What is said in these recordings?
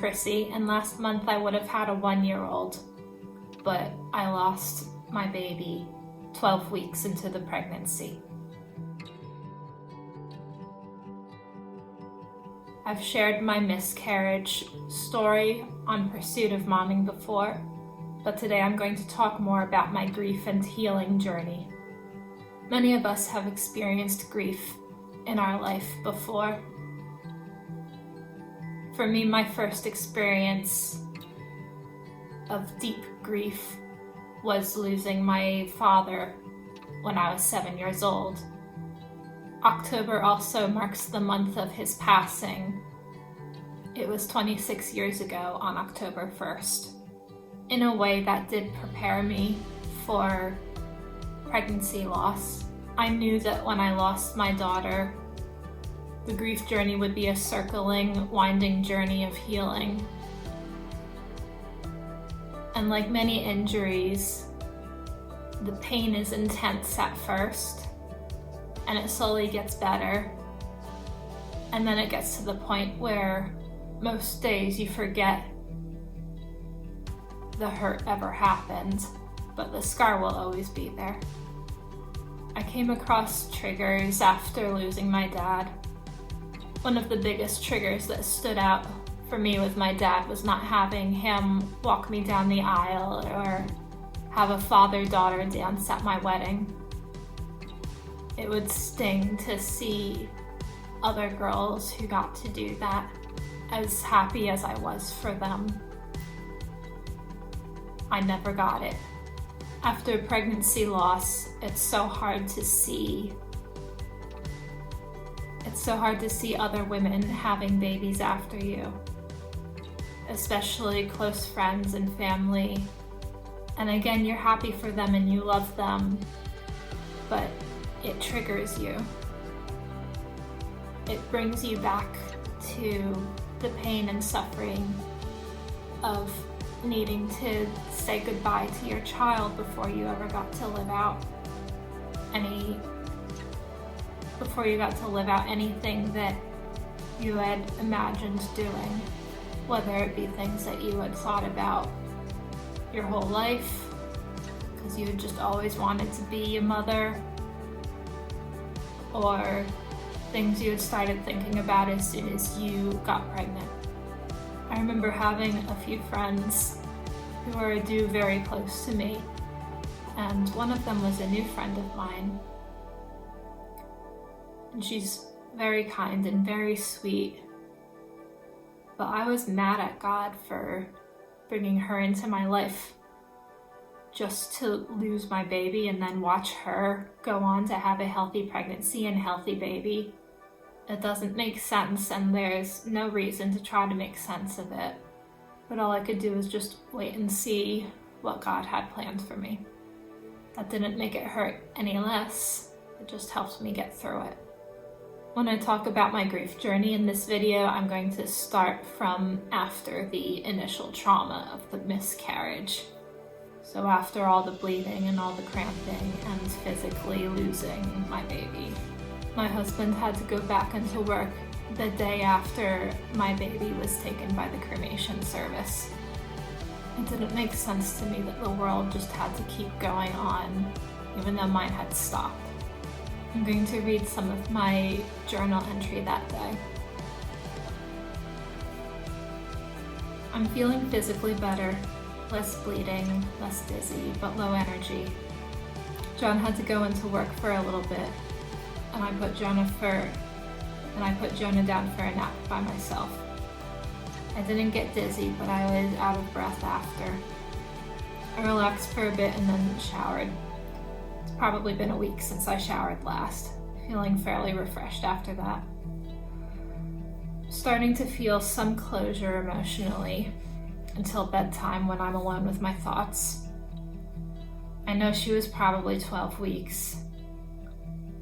Chrissy, and last month I would have had a 1-year-old, but I lost my baby 12 weeks into the pregnancy. I've shared my miscarriage story on Pursuit of Momming before, but today I'm going to talk more about my grief and healing journey. Many of us have experienced grief in our life before. For me, my first experience of deep grief was losing my father when I was 7 years old. October also marks the month of his passing. It was 26 years ago on October 1st. In a way that did prepare me for pregnancy loss. I knew that when I lost my daughter, the grief journey would be a circling, winding journey of healing. And like many injuries, the pain is intense at first, and it slowly gets better. And then it gets to the point where most days you forget the hurt ever happened, but the scar will always be there. I came across triggers after losing my dad. One of the biggest triggers that stood out for me with my dad was not having him walk me down the aisle or have a father-daughter dance at my wedding. It would sting to see other girls who got to do that, as happy as I was for them. I never got it. After pregnancy loss, it's so hard to see other women having babies after you, especially close friends and family. And again, you're happy for them and you love them, but it triggers you. It brings you back to the pain and suffering of needing to say goodbye to your child before you ever got to live out anything that you had imagined doing, whether it be things that you had thought about your whole life because you had just always wanted to be a mother, or things you had started thinking about as soon as you got pregnant. I remember having a few friends who were very close to me, and one of them was a new friend of mine. And she's very kind and very sweet, but I was mad at God for bringing her into my life just to lose my baby and then watch her go on to have a healthy pregnancy and healthy baby. It doesn't make sense, and there's no reason to try to make sense of it. But all I could do was just wait and see what God had planned for me. That didn't make it hurt any less. It just helped me get through it. When I talk about my grief journey in this video, I'm going to start from after the initial trauma of the miscarriage. So after all the bleeding and all the cramping and physically losing my baby. My husband had to go back into work the day after my baby was taken by the cremation service. It didn't make sense to me that the world just had to keep going on, even though mine had stopped. I'm going to read some of my journal entry that day. I'm feeling physically better, less bleeding, less dizzy, but low energy. John had to go into work for a little bit, and I put Jonah down for a nap by myself. I didn't get dizzy, but I was out of breath after. I relaxed for a bit and then showered. It's probably been a week since I showered last, feeling fairly refreshed after that. Starting to feel some closure emotionally until bedtime when I'm alone with my thoughts. I know she was probably 12 weeks.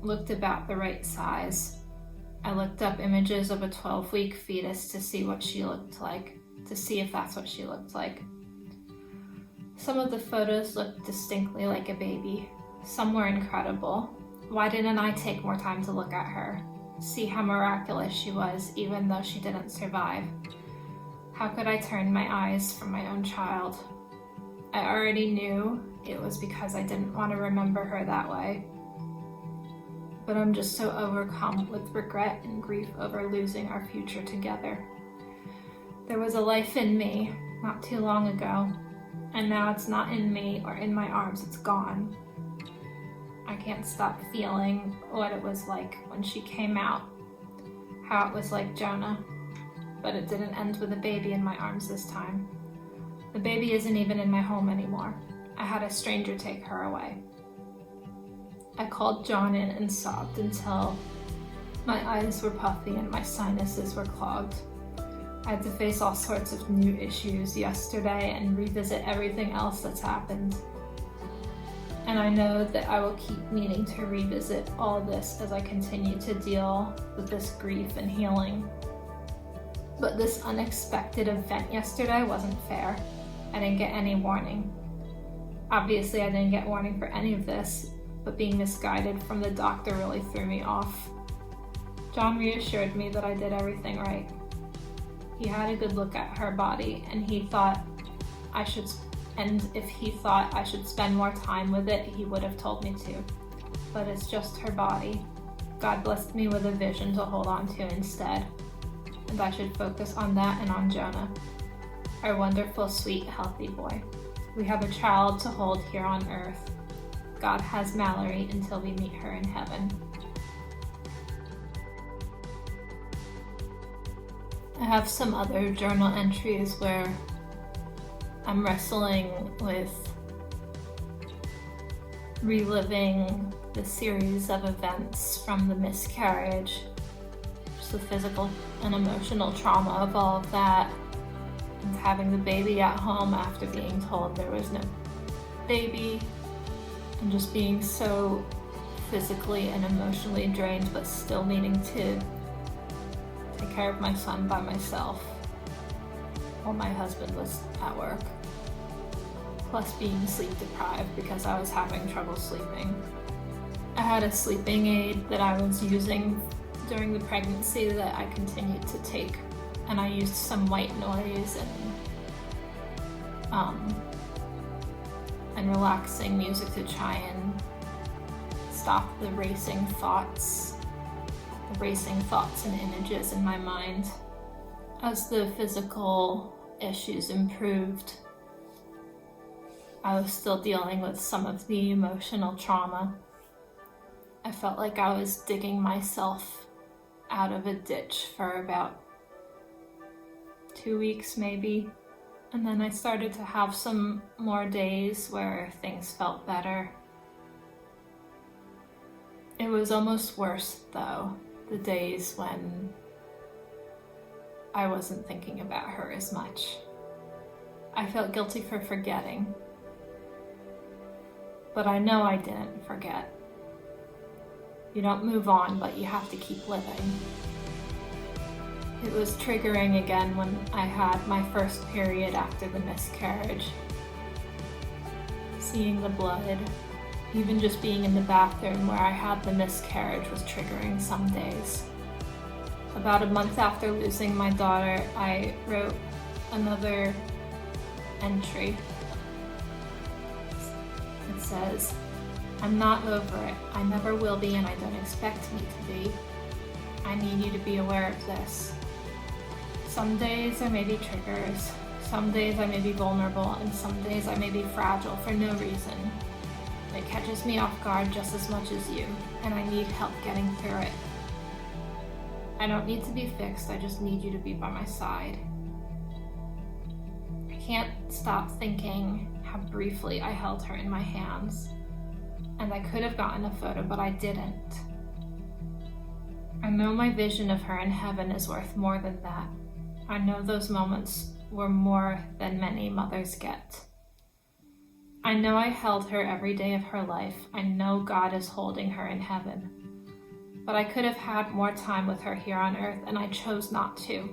Looked about the right size. I looked up images of a 12-week fetus to see what she looked like, to see if that's what she looked like. Some of the photos looked distinctly like a baby. Some were incredible. Why didn't I take more time to look at her? See how miraculous she was, even though she didn't survive. How could I turn my eyes from my own child? I already knew it was because I didn't want to remember her that way. But I'm just so overcome with regret and grief over losing our future together. There was a life in me not too long ago, and now it's not in me or in my arms, it's gone. I can't stop feeling what it was like when she came out, how it was like Jonah, but it didn't end with a baby in my arms this time. The baby isn't even in my home anymore. I had a stranger take her away. I called John in and sobbed until my eyes were puffy and my sinuses were clogged. I had to face all sorts of new issues yesterday and revisit everything else that's happened. And I know that I will keep needing to revisit all this as I continue to deal with this grief and healing. But this unexpected event yesterday wasn't fair. I didn't get any warning. Obviously, I didn't get warning for any of this, but being misguided from the doctor really threw me off. John reassured me that I did everything right. He had a good look at her body, and if he thought I should spend more time with it, he would have told me to. But it's just her body. God blessed me with a vision to hold on to instead, and I should focus on that and on Jonah, our wonderful, sweet, healthy boy. We have a child to hold here on earth. God has Mallory until we meet her in heaven. I have some other journal entries where I'm wrestling with reliving the series of events from the miscarriage, just the physical and emotional trauma of all of that, and having the baby at home after being told there was no baby, and just being so physically and emotionally drained, but still needing to take care of my son by myself while my husband was at work. Plus being sleep deprived because I was having trouble sleeping. I had a sleeping aid that I was using during the pregnancy that I continued to take, and I used some white noise and relaxing music to try and stop the racing thoughts and images in my mind. As the physical issues improved, I was still dealing with some of the emotional trauma. I felt like I was digging myself out of a ditch for about 2 weeks maybe, and then I started to have some more days where things felt better. It was almost worse though, the days when I wasn't thinking about her as much. I felt guilty for forgetting, but I know I didn't forget. You don't move on, but you have to keep living. It was triggering again when I had my first period after the miscarriage. Seeing the blood, even just being in the bathroom where I had the miscarriage was triggering some days. About a month after losing my daughter, I wrote another entry. It says, "I'm not over it. I never will be, and I don't expect me to be. I need you to be aware of this. Some days there may be triggers. Some days I may be vulnerable, and some days I may be fragile for no reason. It catches me off guard just as much as you, and I need help getting through it. I don't need to be fixed, I just need you to be by my side." I can't stop thinking how briefly I held her in my hands, and I could have gotten a photo, but I didn't. I know my vision of her in heaven is worth more than that. I know those moments were more than many mothers get. I know I held her every day of her life. I know God is holding her in heaven. But I could have had more time with her here on earth, and I chose not to.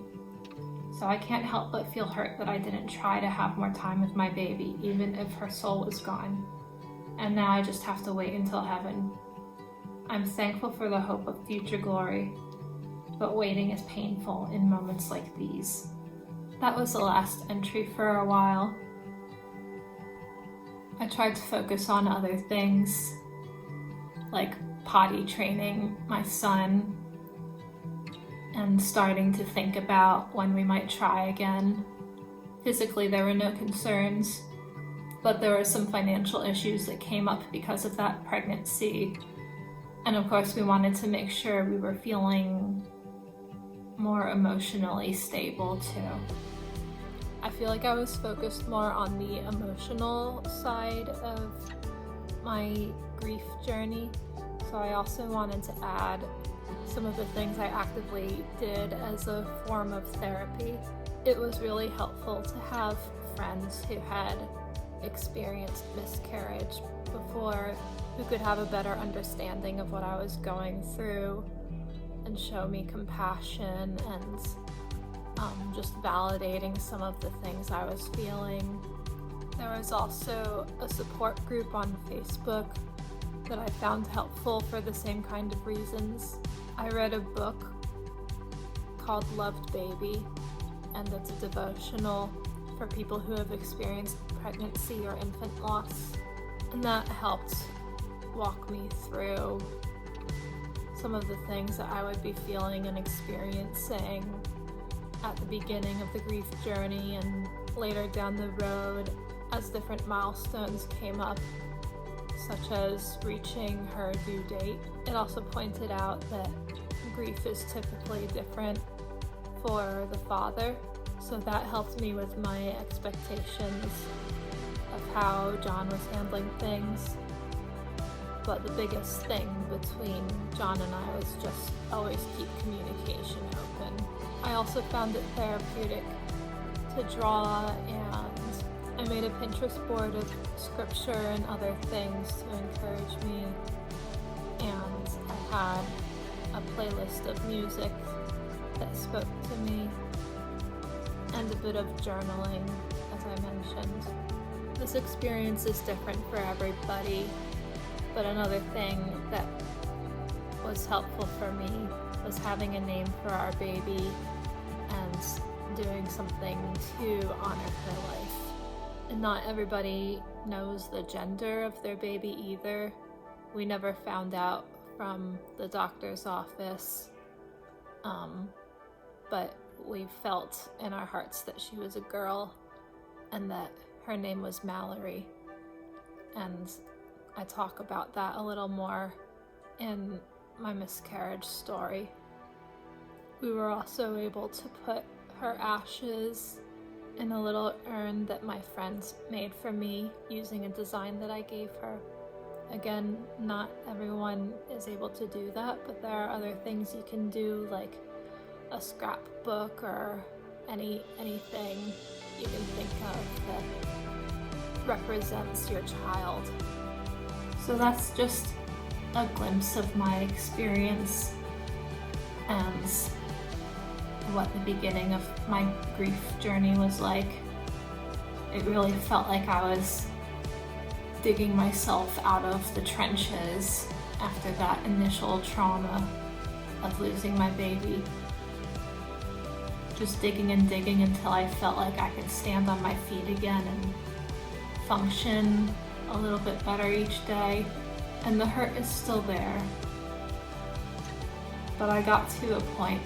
So I can't help but feel hurt that I didn't try to have more time with my baby, even if her soul was gone. And now I just have to wait until heaven. I'm thankful for the hope of future glory, but waiting is painful in moments like these. That was the last entry for a while. I tried to focus on other things, like potty training my son and starting to think about when we might try again. Physically, there were no concerns, but there were some financial issues that came up because of that pregnancy. And of course, we wanted to make sure we were feeling more emotionally stable too. I feel like I was focused more on the emotional side of my grief journey. So I also wanted to add some of the things I actively did as a form of therapy. It was really helpful to have friends who had experienced miscarriage before, who could have a better understanding of what I was going through and show me compassion and just validating some of the things I was feeling. There was also a support group on Facebook that I found helpful for the same kind of reasons. I read a book called Loved Baby, and it's a devotional for people who have experienced pregnancy or infant loss, and that helped walk me through some of the things that I would be feeling and experiencing at the beginning of the grief journey and later down the road as different milestones came up, such as reaching her due date. It also pointed out that grief is typically different for the father, so that helped me with my expectations of how John was handling things. But the biggest thing between John and I was just always keep communication open. I also found it therapeutic to draw, and I made a Pinterest board of scripture and other things to encourage me, and I had a playlist of music that spoke to me, and a bit of journaling, as I mentioned. This experience is different for everybody, but another thing that was helpful for me was having a name for our baby and doing something to honor her life. And not everybody knows the gender of their baby either. We never found out from the doctor's office, but we felt in our hearts that she was a girl and that her name was Mallory. And I talk about that a little more in my miscarriage story. We were also able to put her ashes in a little urn that my friends made for me using a design that I gave her. Again, not everyone is able to do that, but there are other things you can do, like a scrapbook or anything you can think of that represents your child. So that's just a glimpse of my experience and what the beginning of my grief journey was like. It really felt like I was digging myself out of the trenches after that initial trauma of losing my baby. Just digging and digging until I felt like I could stand on my feet again and function a little bit better each day. And the hurt is still there. But I got to a point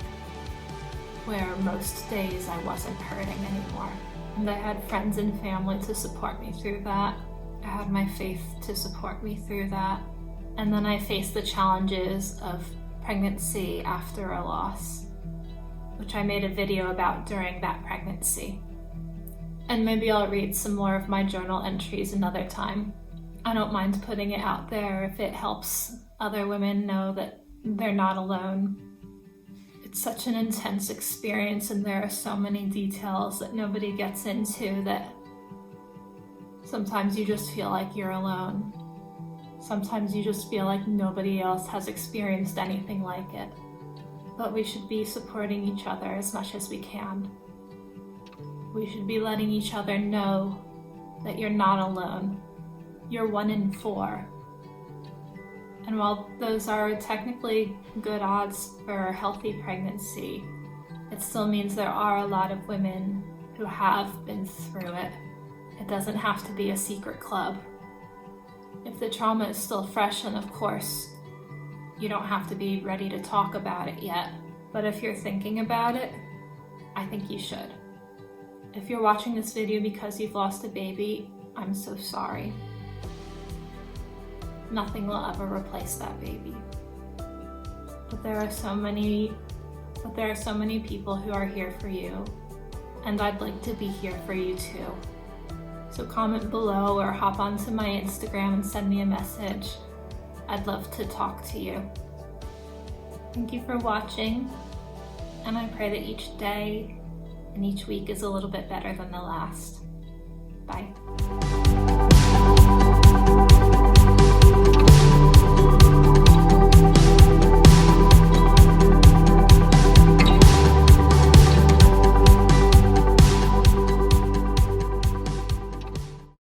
where most days I wasn't hurting anymore. And I had friends and family to support me through that. I had my faith to support me through that. And then I faced the challenges of pregnancy after a loss, which I made a video about during that pregnancy. And maybe I'll read some more of my journal entries another time. I don't mind putting it out there if it helps other women know that they're not alone. It's such an intense experience, and there are so many details that nobody gets into that sometimes you just feel like you're alone. Sometimes you just feel like nobody else has experienced anything like it. But we should be supporting each other as much as we can. We should be letting each other know that you're not alone. You're 1 in 4. And while those are technically good odds for a healthy pregnancy, it still means there are a lot of women who have been through it. It doesn't have to be a secret club. If the trauma is still fresh, then of course, you don't have to be ready to talk about it yet. But if you're thinking about it, I think you should. If you're watching this video because you've lost a baby, I'm so sorry. Nothing will ever replace that baby. But there are so many people who are here for you, and I'd like to be here for you too. So comment below or hop onto my Instagram and send me a message. I'd love to talk to you. Thank you for watching, and I pray that each day and each week is a little bit better than the last. Bye.